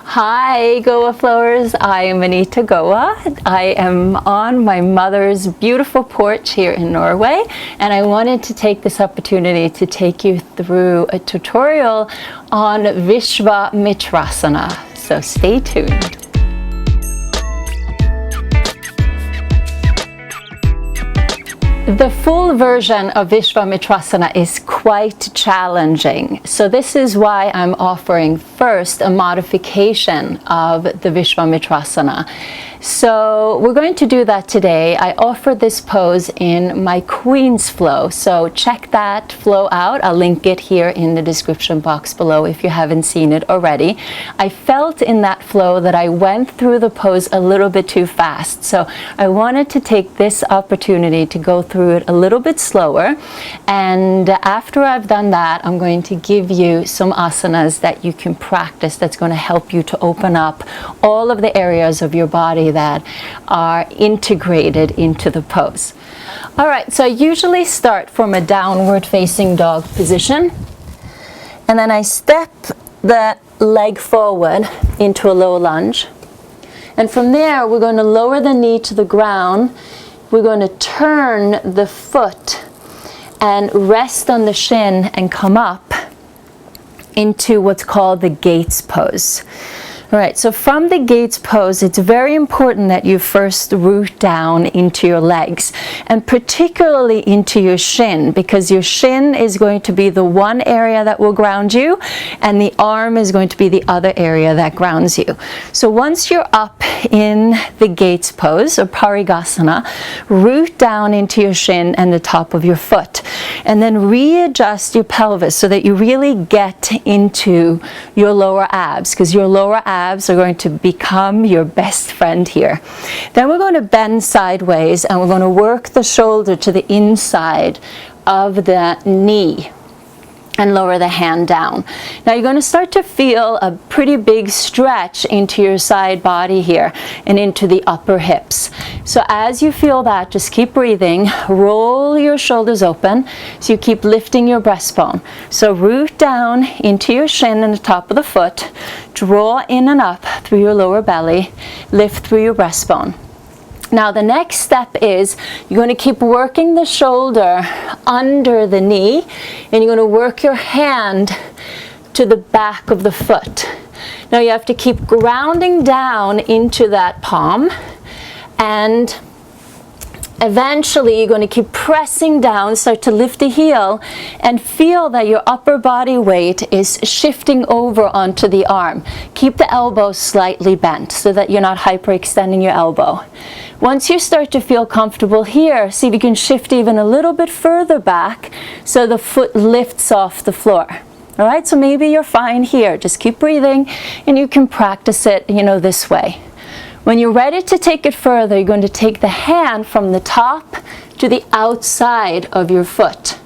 Hi Goa Flowers, I am Anita Goa. I am on my mother's beautiful porch here in Norway, and I wanted to take this opportunity to take you through a tutorial on VISVAMITRASAna, so stay tuned. The full version of VISVAMITRASAna is quite challenging, so this is why I'm offering first a modification of the VISVAMITRASAna. So we're going to do that today. I offer this pose in my Queen's Flow, so check that flow out. I'll link it here in the description box below if you haven't seen it already. I felt in that flow that I went through the pose a little bit too fast, so I wanted to take this opportunity to go through it a little bit slower, and after I've done that, I'm going to give you some asanas that you can practice that's going to help you to open up all of the areas of your body that are integrated into the pose. All right, so I usually start from a downward facing dog position, and then I step the leg forward into a low lunge, and from there we're going to lower the knee to the ground. We're going to turn the foot and rest on the shin and come up into what's called the gates pose. All right, so from the gates pose, it's very important that you first root down into your legs, and particularly into your shin, because your shin is going to be the one area that will ground you, and the arm is going to be the other area that grounds you. So once you're up in the gates pose, or parigasana, root down into your shin and the top of your foot, and then readjust your pelvis so that you really get into your lower abs, because your lower abs are going to become your best friend here. Then we're going to bend sideways, and we're going to work the shoulder to the inside of the knee and lower the hand down. Now you're going to start to feel a pretty big stretch into your side body here and into the upper hips. So as you feel that, just keep breathing, roll your shoulders open so you keep lifting your breastbone. So root down into your shin and the top of the foot, draw in and up through your lower belly, lift through your breastbone. Now the next step is you're going to keep working the shoulder under the knee, and you're going to work your hand to the back of the foot. Now you have to keep grounding down into that palm, and eventually you're going to keep pressing down, start to lift the heel, and feel that your upper body weight is shifting over onto the arm. Keep the elbows slightly bent so that you're not hyperextending your elbow. Once you start to feel comfortable here, see if you can shift even a little bit further back so the foot lifts off the floor. All right, so maybe you're fine here. Just keep breathing, and you can practice it, this way. When you're ready to take it further, you're going to take the hand from the top to the outside of your foot.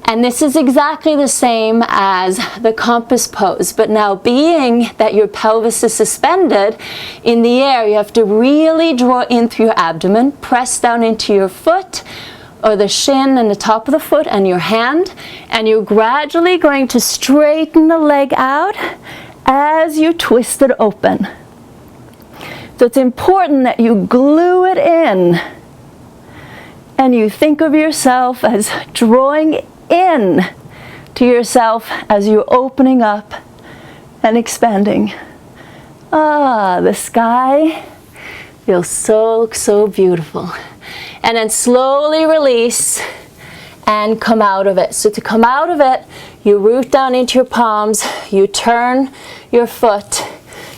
And this is exactly the same as the compass pose, but now being that your pelvis is suspended in the air, you have to really draw in through your abdomen, press down into your foot, or the shin and the top of the foot and your hand, and you're gradually going to straighten the leg out as you twist it open. So it's important that you glue it in, and you think of yourself as drawing in to yourself as you're opening up and expanding. The sky feels so beautiful. And then slowly release and come out of it. So to come out of it, you root down into your palms, you turn your foot,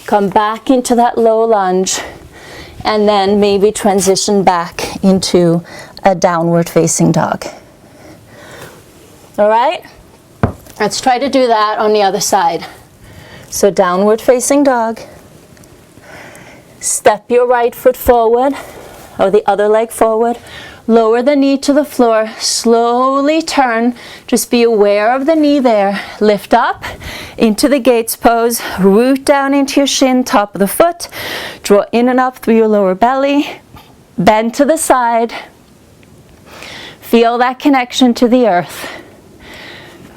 come back into that low lunge, and then maybe transition back into a downward facing dog. All right, let's try to do that on the other side. So downward facing dog, step your right foot forward, or the other leg forward, lower the knee to the floor, slowly turn, just be aware of the knee there, lift up into the gates pose, root down into your shin, top of the foot, draw in and up through your lower belly, bend to the side, feel that connection to the earth.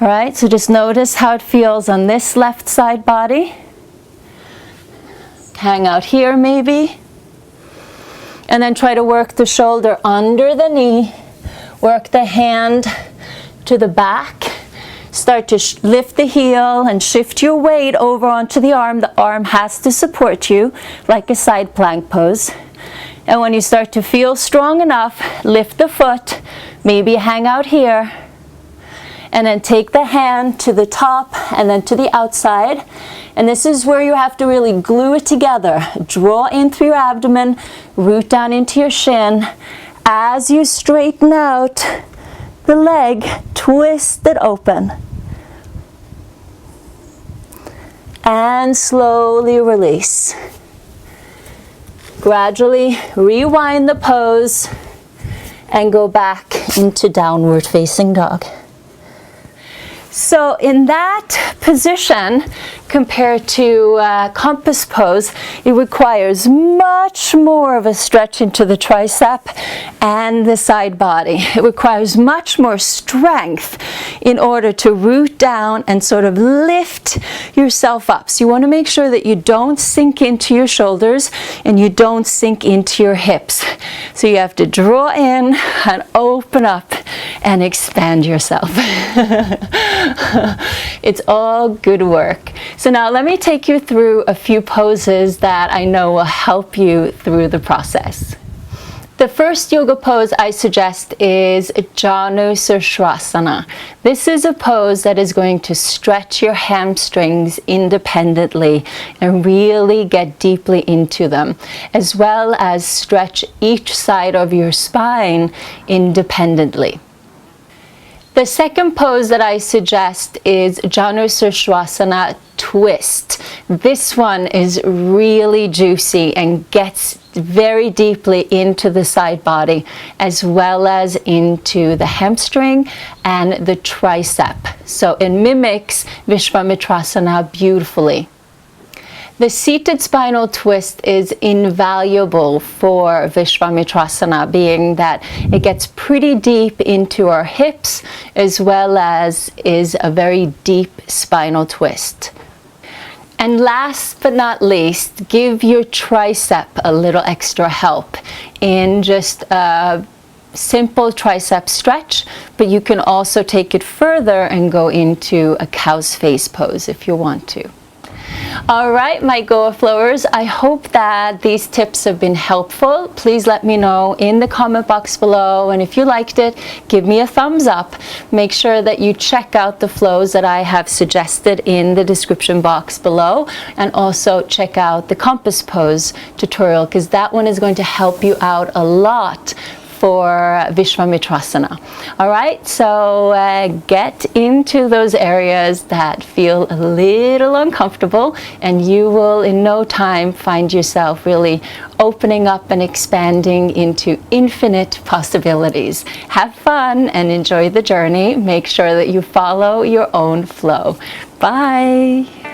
All right, so just notice how it feels on this left side body. hang out here maybe. And then try to work the shoulder under the knee, work the hand to the back. Start to lift the heel and shift your weight over onto the arm. The arm has to support you like a side plank pose. And when you start to feel strong enough, lift the foot, maybe hang out here. And then take the hand to the top and then to the outside. And this is where you have to really glue it together. Draw in through your abdomen, root down into your shin. As you straighten out the leg, twist it open. And slowly release. Gradually rewind the pose and go back into downward facing dog. So in that position, compared to compass pose, it requires much more of a stretch into the tricep and the side body. It requires much more strength in order to root down and sort of lift yourself up. So you want to make sure that you don't sink into your shoulders and you don't sink into your hips. So you have to draw in and open up and expand yourself. It's all good work. So now let me take you through a few poses that I know will help you through the process. The first yoga pose I suggest is Janusarshasana. This is a pose that is going to stretch your hamstrings independently and really get deeply into them, as well as stretch each side of your spine independently. The second pose that I suggest is Janusarshasana twist. This one is really juicy and gets very deeply into the side body as well as into the hamstring and the tricep. So it mimics VISVAMITRASANA beautifully. The seated spinal twist is invaluable for VISVAMITRASANA, being that it gets pretty deep into our hips as well as is a very deep spinal twist. And last but not least, give your tricep a little extra help in just a simple tricep stretch, but you can also take it further and go into a cow's face pose if you want to. All right, my Goa Flowers, I hope that these tips have been helpful. Please let me know in the comment box below, and if you liked it, give me a thumbs up. Make sure that you check out the flows that I have suggested in the description box below, and also check out the compass pose tutorial, because that one is going to help you out a lot for VISVAMITRASANA. All right, so get into those areas that feel a little uncomfortable, and you will in no time find yourself really opening up and expanding into infinite possibilities. Have fun and enjoy the journey. Make sure that you follow your own flow. Bye.